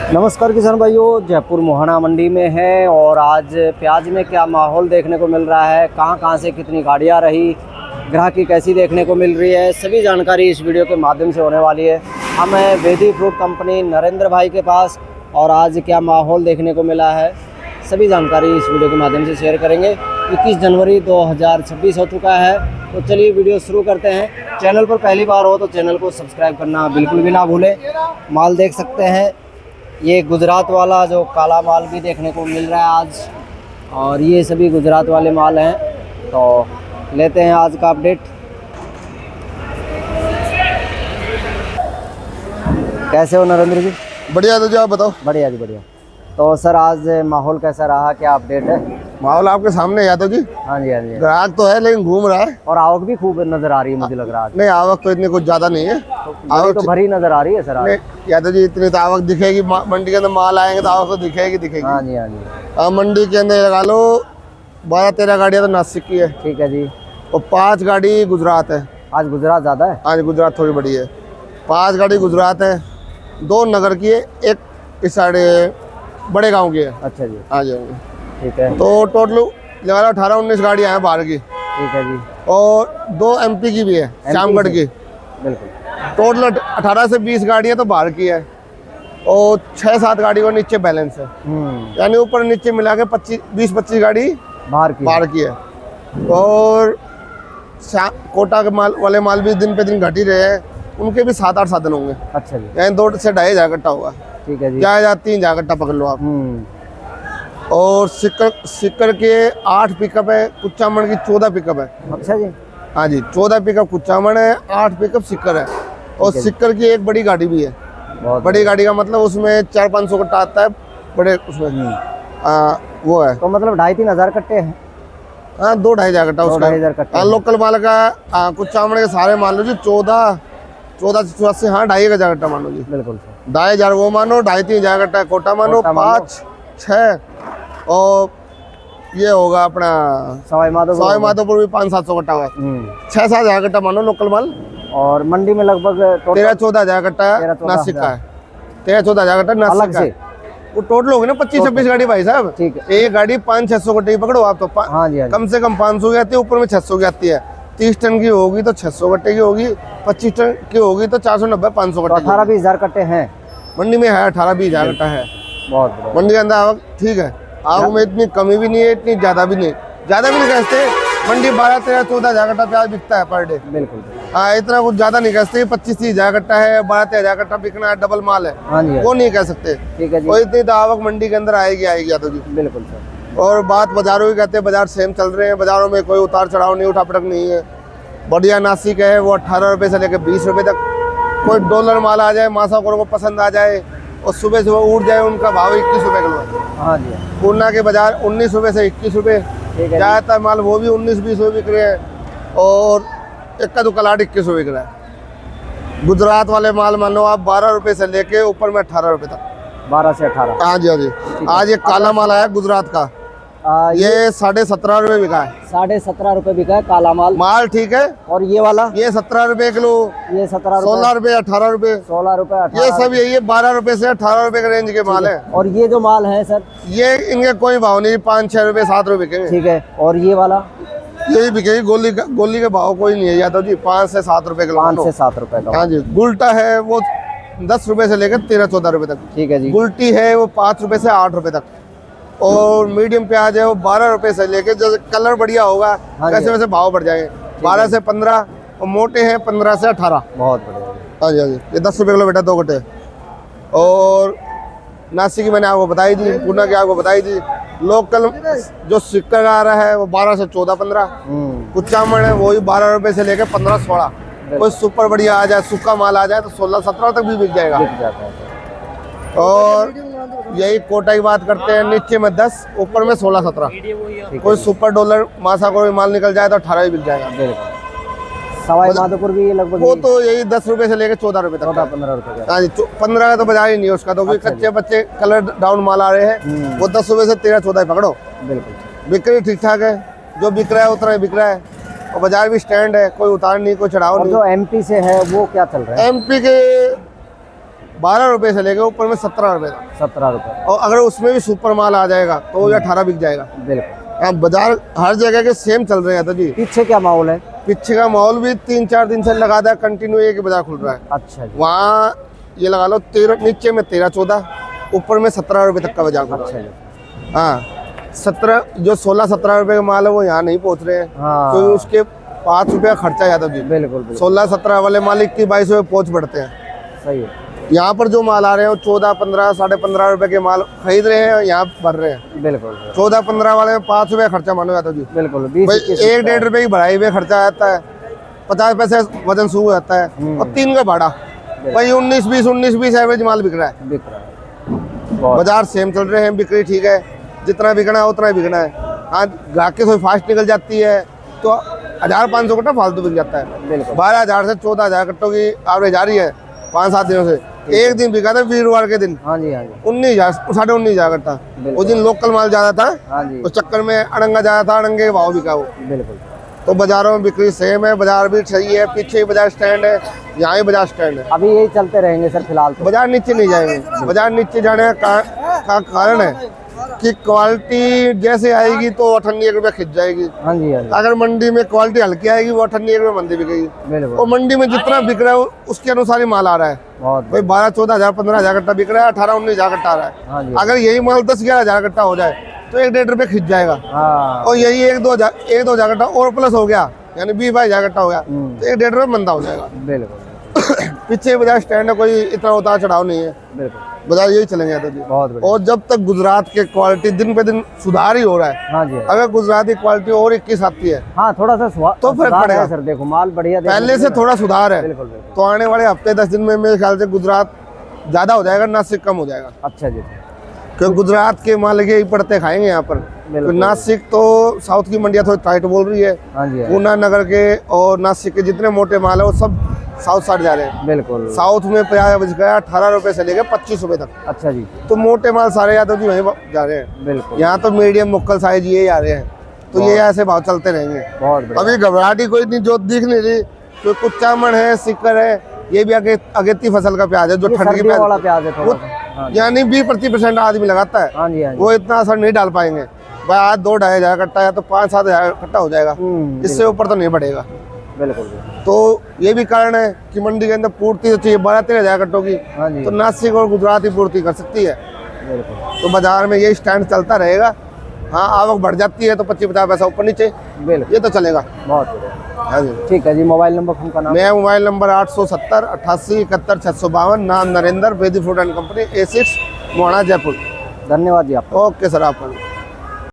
नमस्कार किसान भाइयों, जयपुर मोहाना मंडी में है और आज प्याज में क्या माहौल देखने को मिल रहा है, कहां से कितनी गाड़ियां रही, ग्राहकी कैसी देखने को मिल रही है, सभी जानकारी इस वीडियो के माध्यम से होने वाली है। हम हैं वेदी फ्रूट कंपनी नरेंद्र भाई के पास और आज क्या माहौल देखने को मिला है सभी जानकारी इस वीडियो के माध्यम से शेयर करेंगे। 21 जनवरी 2026 हो चुका है, तो चलिए वीडियो शुरू करते हैं। चैनल पर पहली बार हो तो चैनल को सब्सक्राइब करना बिल्कुल भी ना भूलें। माल देख सकते हैं, ये गुजरात वाला जो काला माल भी देखने को मिल रहा है आज, और ये सभी गुजरात वाले माल हैं। तो लेते हैं आज का अपडेट। कैसे हो नरेंद्र जी? बढ़िया। तो जी आप बताओ। बढ़िया जी बढ़िया। तो सर आज माहौल कैसा रहा, क्या अपडेट है? माहौल आपके सामने है तो जी। हाँ जी हाँ जी। ग्राहक तो है लेकिन घूम रहा है और आवक भी खूब नजर आ रही है, मुझे लग रहा है। नहीं, आवक तो इतनी कुछ ज्यादा नहीं है। आवक तो भरी नजर आ रही है सर आज। या तो जी इतनी तो आवक दिखेगी, मंडी के अंदर माल आएंगे तो आवक तो दिखेगी। हाँ जी हाँ जी। मंडी के अंदर लगा लो 12-13 गाड़ियाँ तो नासिक की है। ठीक है जी। और 5 गाड़ी गुजरात है। आज गुजरात ज़्यादा है? आज गुजरात थोड़ी बड़ी है। 5 गाड़ी गुजरात है, 2 नगर की है, एक इस साइड बड़े गाँव की है। अच्छा जी। हाँ जी। ठीक है। तो टोटल लगा लो 18-19 गाड़ियाँ हैं बाहर की। ठीक है जी। और 2 MP की भी है, श्यामगढ़ की। बिल्कुल। टोटल 18 से 20 गाड़ियाँ तो बाहर की है और 6-7 गाड़ी को नीचे बैलेंस है। यानी ऊपर नीचे मिला के 20-25 गाड़ी बाहर की है। और कोटा के माल वाले माल भी दिन पे दिन घट ही रहे हैं, उनके भी 7-8 साधन होंगे। अच्छा जी। यानी 2 से 2.5 कट्टा होगा। ठीक है जी। जाए 3 कट्टा पकड़ लो आप। और सिक्कर के 8 पिकअप है, कुचामण की 14 पिकअप है। अच्छा जी। हाँ जी, 14 पिकअप कुचामण है, 8 पिकअप सिक्कर है। और सिक्कर की एक बड़ी गाड़ी भी है। बहुत बड़ी गाड़ी का मतलब उसमें 400-500 कट्टा आता है बड़े उसमें। वो है तो मतलब 2,500-3 हज़ार कट्टे हैं। हाँ, 2-2.5 कट्टा उसका। 2,500 कट्टे। लोकल माल का कुचामण के सारे मान लो जी 14 से 84, हाँ 2,500 कट्टा मान लो जी। बिल्कुल 2,500 वो मानो, 2,500-3,000 कट्टा कोटा मानो, 5-6 और ये होगा अपना सवाई माधोपुर भी 500-700 कट्टा हुआ। 6-7 हज़ार कट्टा मानो लोकल माल। और मंडी में लगभग 13-14 हज़ार कट्टा नासिक का है। 13-14 हज़ार कट्टा नासिक का है। वो टोटल होगी ना 25-26 गाड़ी भाई साहब। ठीक है। एक गाड़ी 500-600 कट्टे की पकड़ो आप तो। हाँ जी। कम से कम 500 की आती है, ऊपर में 600 की आती है। 30 टन की होगी तो 600 कट्टे की होगी, 25 टन की होगी तो 490-500 कट्टे। 18-20 हज़ार कट्टे हैं मंडी में है। 18-20 हज़ार कट्टा है बहुत मंडी के अंदर आवक। ठीक है, आवक में इतनी कमी भी नहीं है, इतनी ज्यादा भी नहीं कहते। मंडी 12-13-14 हज़ार कट्टा प्याज बिकता है पर डे। बिल्कुल। हाँ, इतना कुछ ज्यादा नहीं कहते। 25-30 हज़ार कट्टा है, 12-13 हज़ार कट्टा बिकना है, डबल माल है। हाँ जी। वो नहीं कह सकते। ठीक है जी। और इतनी तो आवक मंडी के अंदर आएगी तो जी। बिल्कुल सर। और बात बाजारों की कहते हैं, बाजार सेम चल रहे हैं। बाजारों में कोई उतार चढ़ाव नहीं, उठा पटक नहीं है। बढ़िया नासिक है, वो 18 रुपये से लेकर 20 रुपये तक। कोई डॉलर माल आ जाए, मासा को पसंद आ जाए और सुबह उठ जाए, उनका भाव 21 रुपये किलो है। हाँ जी। पूर्णा के बाजार 19 रुपये से 21 रुपये। ज़्यादातर माल वो भी 19-20 रुपये बिक रहे हैं और इक्का दुक्का लाट 21 रुपये बिक रहा है। गुजरात वाले माल मान लो आप 12 रुपये से लेके ऊपर में 18 रुपये तक। 12 से 18। हाँ जी हाँ जी। आज ये काला माल आया गुजरात का, ये 17.5 रुपये बिका है। 17.5 रुपये बिका है काला माल। ठीक है। और ये वाला ये 17 रुपये किलो, ये 17, 16 रुपये, 18 रुपये, 16 रुपये, ये सब यही 12 रुपये से 18 रुपये के रेंज के माल है। और ये जो माल है सर, ये इनके कोई भाव नहीं, 5-6 रुपये 7 रुपये बिकेंगे। ठीक है। और ये वाला यही बिकेगी। गोली के भाव कोई नहीं है यादव जी, 5 से 7 रुपये किलो। 5 से 7 रुपये का। हाँ जी। गुलटा है वो 10 रुपये से लेकर 13-14 रुपये तक। ठीक है जी। गुलटी है वो 5 रुपये से 8 रुपये तक। और मीडियम प्याज है वो 12 रुपये से लेके, जैसे कलर बढ़िया होगा वैसे वैसे भाव बढ़ जाएंगे। 12 से 15 और मोटे हैं 15 से 18। बहुत बढ़िया। हाँ जी हाँ जी। ये 10 रुपये किलो बेटा 2 कट्टे। और नासिक की मैंने आपको बताई दी, पूर्णा की आपको बताई दी। लोकल जो सिक्कर आ रहा है वो 12 से 14-15। कुचामण है वही 12 रुपये से लेकर 15-16। कोई सुपर बढ़िया आ जाए, सूखा माल आ जाए तो 16-17 तक भी बिक जाएगा। और यही कोटा की बात करते हैं, नीचे में 10, ऊपर में 16-17। कोई सुपर डॉलर मासा कोई माल निकल जाए तो 18 ही बिक जाएगा। सवाई माधोपुर भी लगभग वो तो यही 10 रुपये से लेकर 14 रुपये तक। 14-15 रुपये। हाँ जी। 15 का तो बाजार ही नहीं है उसका तो। अच्छा, कच्चे बच्चे कलर डाउन माल आ रहे हैं, वो 10 रुपये से 13-14 ही पकड़ो। बिल्कुल। बिक्री ठीक ठाक है, जो बिक रहा है उतना ही बिक रहा है। और बाजार भी स्टैंड है, कोई उतार नहीं, कोई चढ़ाव नहीं। जो MP से है वो क्या चल रहा है? MP के 12 रुपए से लेके ऊपर में 17 रुपए तक। 17 रुपये। और अगर उसमें भी सुपर माल आ जाएगा तो ये 18 बिक जाएगा। बिल्कुल। हाँ, बाजार हर जगह के सेम चल रहे हैं तो जी। पीछे क्या माहौल है? पीछे का माहौल भी 3-4 दिन से लगातार कंटिन्यू एक ही बाजार खुल रहा है। अच्छा जी। वहाँ ये लगा लो 13, नीचे में 13-14, ऊपर में 17 रुपए तक का बाजार खुल रहा अच्छा है। जी। हाँ, 17 जो 16-17 रुपए का माल है वो यहाँ नहीं पहुँच रहे हैं। हाँ। तो उसके 5 रुपये का खर्चा जाता जी। बिल्कुल बिल्कुल। 16-17 वाले माल 21-22 रुपये पहुँच पड़ते हैं। सही है। यहाँ पर जो माल आ रहे हैं वो 14-15, 15.5 रुपए के माल खरीद रहे हैं, यहाँ भर रहे हैं। बिल्कुल 14-15 वाले में 5 रुपये खर्चा मानो जाता जी। बिल्कुल। भाई 1-1.5 रुपए की बढ़ाई हुई खर्चा आता है, 50 पैसे वजन शुरू होता है और 3 का भाड़ा। भाई 19-20 एवरेज माल बिक रहा है। बिक रहा है। बाजार सेम चल रहे हैं, बिक्री ठीक है, जितना बिकना है उतना ही बिकना है। हाँ, ग्राहक की थोड़ी फास्ट निकल जाती है तो 1000-500 कट्टा फालतू बिक जाता है। बिल्कुल। 12,000 से 14,000 कट्टों की एवरेज आ रही है 5-7 दिनों से। एक दिन बिका था वीरवार के दिन हाँ जी हाँ जी। 19,000 19,500 कट्टा। उस दिन लोकल माल ज्यादा था, हाँ जी। उस चक्कर में अड़ंगा ज्यादा था, अड़ंगे के भाव बिका वो। बिल्कुल। तो बाजारों में बिक्री सेम है, बाजार भी सही है। पीछे ही बाजार स्टैंड है, यहाँ ही बाजार स्टैंड है। अभी यही चलते रहेंगे सर फिलहाल तो? बाजार नीचे नहीं जाएंगे। बाजार नीचे जाने का कारण है कि क्वालिटी जैसे आएगी तो 98 रुपये खिंच जाएगी। हाँ जी हाँ जी। अगर मंडी में क्वालिटी हल्की आएगी वो 98 रुपये मंडी बिकेगी। बिल्कुल। और मंडी में जितना बिक रहा है उसके अनुसार ही माल आ रहा है। बहुत भाई 12-14 15,000 कट्टा बिक रहा है, 18-19,000 कट्टा आ रहा हाँ है। जी। अगर यही माल 10-11,000 कट्टा हो जाए तो 1-1.5 रुपये खिंच जाएगा। हाँ। और यही 1-2,000 कट्टा और प्लस हो गया, यानी 20-22,000 कट्टा हो गया तो 1-1.5 रुपये मंदा हो जाएगा। बिल्कुल। पीछे बाजार स्टैंड है, कोई इतना उतार चढ़ाव नहीं है। बिल्कुल। बाजार यही चलेंगे तो जी। बहुत बढ़िया। और जब तक गुजरात के क्वालिटी दिन पे दिन सुधार ही हो रहा है। हाँ जी हाँ जी। अगर गुजराती क्वालिटी और 21 आती है हाँ थोड़ा सा तो फर्क सुधार पड़ेगा। है सर। देखो माल बढ़िया देखने पहले को से मिल रहा थोड़ा सुधार है। बिल्कुल बिल्कुल। तो आने वाले हफ्ते 10 दिन में मेरे ख्याल से गुजरात ज्यादा हो जाएगा, नासिक कम हो जाएगा। अच्छा जी। क्योंकि गुजरात के माल के ही पड़ते खाएंगे यहाँ पर। तो नासिक तो साउथ की मंडियाँ थोड़ी टाइट बोल रही है। हाँ जी हाँ जी। पूना नगर के और नासिक के जितने मोटे माल है वो सब साउथ साइड जा रहे हैं। बिल्कुल। साउथ में प्याज बच गया 18 रुपए से लेकर 25 रुपए तक। अच्छा जी। तो मोटे माल सारे यादव जी वहीं जा रहे हैं। बिल्कुल। यहाँ तो मीडियम मुक्कल साइज ये आ रहे हैं। तो ये ऐसे भाव चलते रहेंगे। बहुत बढ़िया। अभी घबराहट कोई नहीं, जो दिख नहीं रही, तो कुच्चामण है, सिक्कर है, ये भी अगेती फसल का प्याज है जो ठंड की सर्दियों वाला प्याज है थोड़ा वो सा। हाँ जी। यानी 20% आदमी लगाता है। हाँ जी हाँ जी। वो इतना असर नहीं डाल पाएंगे। भाई आज 2-2.5 हजार कट्टा है तो 5-7 हजार कट्टा हो जाएगा, इससे ऊपर तो नहीं बढ़ेगा। बिल्कुल। तो ये भी कारण है कि मंडी के अंदर पूर्ति तो चाहिए 12-13 हजार कट्टों की। हाँ जी। तो नासिक और गुजरात ही पूर्ति कर सकती है। बिल्कुल। तो बाजार में ये स्टैंड चलता रहेगा। हाँ, आवक बढ़ जाती है तो 25-50 पैसा ऊपर नीचे बिल्कुल। ये तो चलेगा। बहुत बढ़िया। हाँ जी। ठीक है जी। मोबाइल नंबर उनका नाम? मेरा मोबाइल नंबर 870 88 71 652। नाम नरेंद्र, वेदी food and company, A6 Mohana, Jaipur. धन्यवाद जी आपका। ओके सर, आपका।